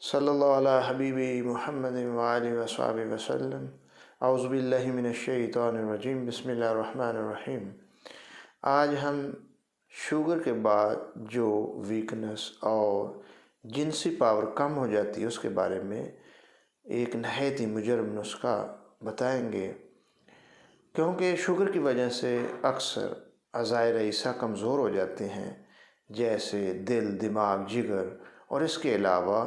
صلی اللہ علی حبیبی محمد وآلہ وصحبہ وسلم۔ اعوذ باللہ من الشیطان الرجیم، بسم اللہ الرحمن الرحیم۔ آج ہم شوگر کے بعد جو ویکنس اور جنسی پاور کم ہو جاتی ہے اس کے بارے میں ایک نہایت ہی مجرم نسخہ بتائیں گے، کیونکہ شوگر کی وجہ سے اکثر اعضائے رئیسہ کمزور ہو جاتے ہیں، جیسے دل، دماغ، جگر، اور اس کے علاوہ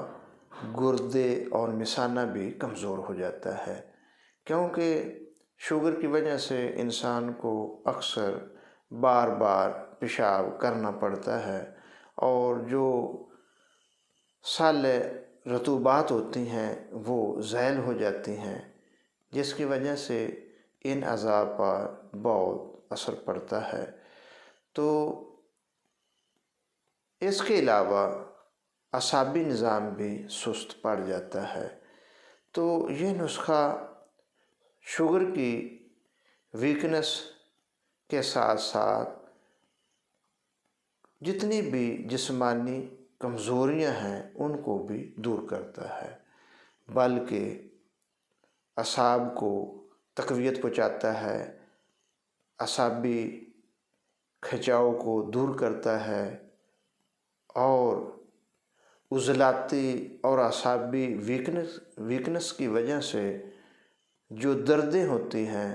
گردے اور مثانہ بھی کمزور ہو جاتا ہے، کیونکہ شوگر کی وجہ سے انسان کو اکثر بار بار پیشاب کرنا پڑتا ہے، اور جو سالے رطوبات ہوتی ہیں وہ زائل ہو جاتی ہیں، جس کی وجہ سے ان اعضاء پر بہت اثر پڑتا ہے۔ تو اس کے علاوہ اعصابی نظام بھی سست پڑ جاتا ہے۔ تو یہ نسخہ شوگر کی ویکنس کے ساتھ ساتھ جتنی بھی جسمانی کمزوریاں ہیں ان کو بھی دور کرتا ہے، بلکہ اعصاب کو تقویت پہنچاتا ہے، اعصابی کھچاؤ کو دور کرتا ہے، اور عضلاتی اور اعصابی ویکنس کی وجہ سے جو دردیں ہوتی ہیں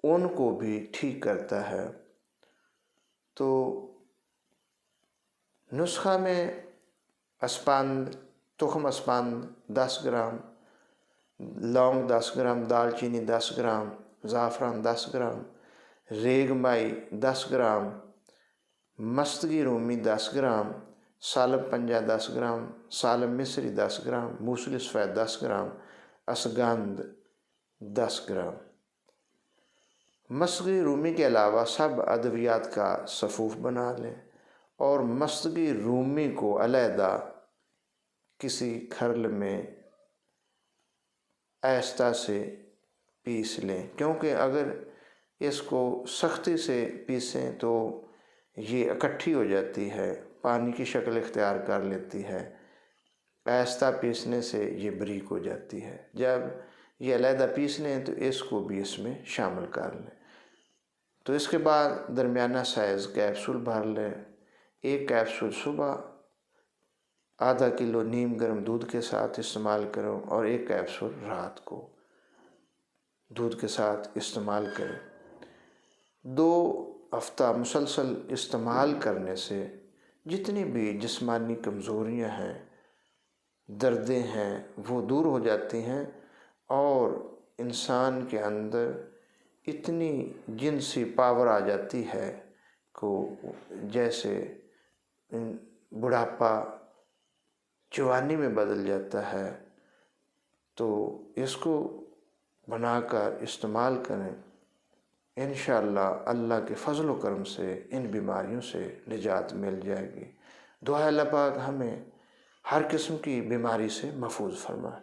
ان کو بھی ٹھیک کرتا ہے۔ تو نسخہ میں تخم اسپند 10 گرام، لونگ 10 گرام، دال چینی 10 گرام، زعفران 10 گرام، ریگ مائی 10 گرام، مستگی رومی 10 گرام، سالب پنجہ 10 گرام، سالب مصری 10 گرام، موصلی سفید 10 گرام، اشگاند 10 گرام۔ مستگی رومی کے علاوہ سب ادویات کا صفوف بنا لیں، اور مستگی رومی کو علیحدہ کسی کھرل میں آہستہ سے پیس لیں، کیونکہ اگر اس کو سختی سے پیسیں تو یہ اکٹھی ہو جاتی ہے، پانی کی شکل اختیار کر لیتی ہے۔ آہستہ پیسنے سے یہ بریک ہو جاتی ہے۔ جب یہ علیحدہ پیس لیں تو اس کو بھی اس میں شامل کر لیں۔ تو اس کے بعد درمیانہ سائز کیپسول بھر لیں۔ ایک کیپسول صبح آدھا کلو نیم گرم دودھ کے ساتھ استعمال کرو، اور ایک کیپسول رات کو دودھ کے ساتھ استعمال کریں۔ 2 ہفتہ مسلسل استعمال کرنے سے جتنی بھی جسمانی کمزوریاں ہیں، دردیں ہیں، وہ دور ہو جاتی ہیں، اور انسان کے اندر اتنی جنسی پاور آ جاتی ہے کہ جیسے بڑھاپا جوانی میں بدل جاتا ہے۔ تو اس کو بنا کر استعمال کریں، انشاءاللہ اللہ کے فضل و کرم سے ان بیماریوں سے نجات مل جائے گی۔ دعا ہے اللہ پاک ہمیں ہر قسم کی بیماری سے محفوظ فرمائے۔